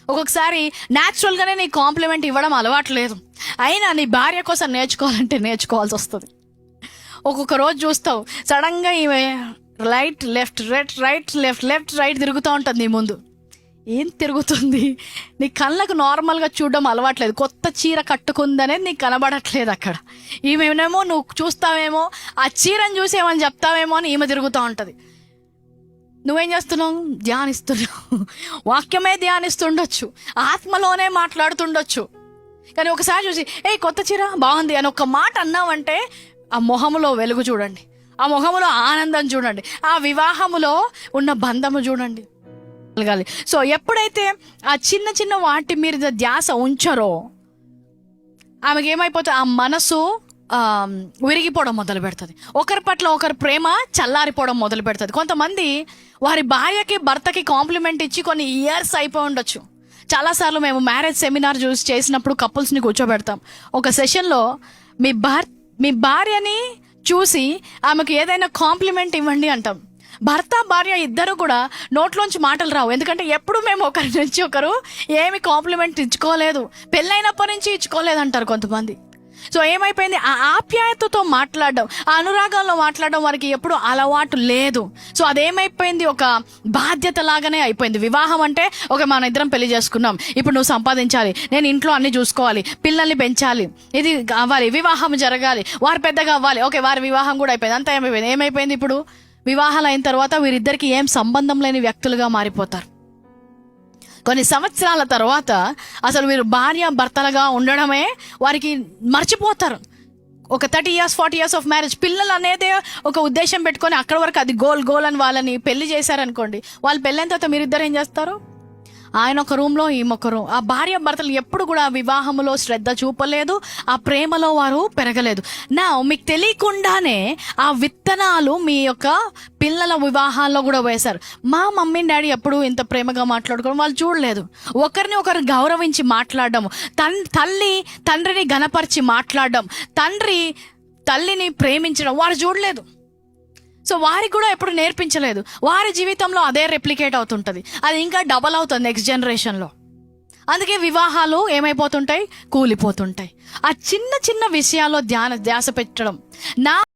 ఒక్కొక్కసారి న్యాచురల్గానే నీ కాంప్లిమెంట్ ఇవ్వడం అలవాటు లేదు, అయినా నీ భార్య కోసం నేర్చుకోవాలంటే నేర్చుకోవాల్సి వస్తుంది. ఒక్కొక్క రోజు చూస్తావు సడన్గా ఈమె రైట్ లెఫ్ట్ రైట్ తిరుగుతూ ఉంటుంది నీ ముందు. ఏం తిరుగుతుంది? నీ కళ్ళకు నార్మల్గా చూడడం అలవాట్లేదు, కొత్త చీర కట్టుకుందనేది నీకు కనబడట్లేదు అక్కడ. ఈమెనేమో నువ్వు చూస్తావేమో, ఆ చీరను చూసి ఏమని చెప్తావేమో అని ఈమె తిరుగుతూ ఉంటుంది. నువ్వేం చేస్తున్నావు? ధ్యానిస్తున్నావు. వాక్యమే ధ్యానిస్తుండొచ్చు, ఆత్మలోనే మాట్లాడుతుండొచ్చు. కానీ ఒకసారి చూసి కొత్త చీర బాగుంది అని ఒక మాట అన్నావంటే ఆ మొహములో వెలుగు చూడండి, ఆ మొహములో ఆనందం చూడండి, ఆ వివాహములో ఉన్న బంధము చూడండి. సో ఎప్పుడైతే ఆ చిన్న చిన్న వాటి మీద ధ్యాస ఉంచరో ఆమెకి ఏమైపోతుంది, ఆ మనసు విరిగిపోవడం మొదలు పెడుతుంది. ఒకరి పట్ల ఒకరి ప్రేమ చల్లారిపోవడం మొదలు పెడుతుంది. కొంతమంది వారి భార్యకి భర్తకి కాంప్లిమెంట్ ఇచ్చి కొన్ని ఇయర్స్ అయిపోయి ఉండొచ్చు. చాలాసార్లు మేము మ్యారేజ్ సెమినార్ చేసినప్పుడు కపుల్స్ని కూర్చోబెడతాం. ఒక సెషన్లో మీ భార్యని చూసి ఆమెకు ఏదైనా కాంప్లిమెంట్ ఇవ్వండి అంటాం. భర్త భార్య ఇద్దరు కూడా నోట్లోంచి మాటలు రావు, ఎందుకంటే ఎప్పుడు మేము ఒకరి నుంచి ఒకరు ఏమి కాంప్లిమెంట్ ఇచ్చుకోలేదు, పెళ్ళైనప్పటి నుంచి ఇచ్చుకోలేదు అంటారు కొంతమంది. సో ఏమైపోయింది, ఆ ఆప్యాయతతో మాట్లాడడం, ఆ అనురాగంలో మాట్లాడడం వారికి ఎప్పుడు అలవాటు లేదు. సో అదేమైపోయింది, ఒక బాధ్యత లాగానే అయిపోయింది. వివాహం అంటే మన ఇద్దరం పెళ్లి చేసుకున్నాం, ఇప్పుడు నువ్వు సంపాదించాలి, నేను ఇంట్లో అన్ని చూసుకోవాలి, పిల్లల్ని పెంచాలి, ఇది కావాలి, వివాహం జరగాలి, వారు పెద్దగా అవ్వాలి. వారి వివాహం కూడా అయిపోయింది, అంతా ఏమైపోయింది. ఇప్పుడు వివాహాలు అయిన తర్వాత వీరిద్దరికి ఏం సంబంధం లేని వ్యక్తులుగా మారిపోతారు. కొన్ని సంవత్సరాల తర్వాత అసలు వీరు భార్య భర్తలుగా ఉండడమే వారికి మర్చిపోతారు. ఒక 30 years 40 years ఆఫ్ మ్యారేజ్, పిల్లలు అనేదే ఒక ఉద్దేశం పెట్టుకొని అక్కడ వరకు అది గోల్ అని వాళ్ళని పెళ్లి చేశారనుకోండి, వాళ్ళు పెళ్ళైన తర్వాత మీరిద్దరు ఏం చేస్తారు? ఆయన ఒక రూమ్లో ఈమె రూమ్. ఆ భార్య భర్తలు ఎప్పుడు కూడా వివాహంలో శ్రద్ధ చూపలేదు, ఆ ప్రేమలో వారు పెరగలేదు. మీకు తెలియకుండానే ఆ విత్తనాలు మీ యొక్క పిల్లల వివాహాల్లో కూడా వేశారు. మా మమ్మీ డాడీ ఎప్పుడు ఇంత ప్రేమగా మాట్లాడుకోవడం వాళ్ళు చూడలేదు. ఒకరిని ఒకరు గౌరవించి మాట్లాడడం, తండ్రిని ఘనపరిచి మాట్లాడడం, తల్లిని ప్రేమించడం వారు చూడలేదు. సో వారికి కూడా ఎప్పుడు నేర్పించలేదు. వారి జీవితంలో అదే రెప్లికేట్ అవుతుంటుంది, అది ఇంకా డబల్ అవుతుంది నెక్స్ట్ జనరేషన్లో. అందుకే వివాహాలు ఏమైపోతుంటాయి, కూలిపోతుంటాయి. ఆ చిన్న చిన్న విషయాల్లో ధ్యాస పెట్టడం.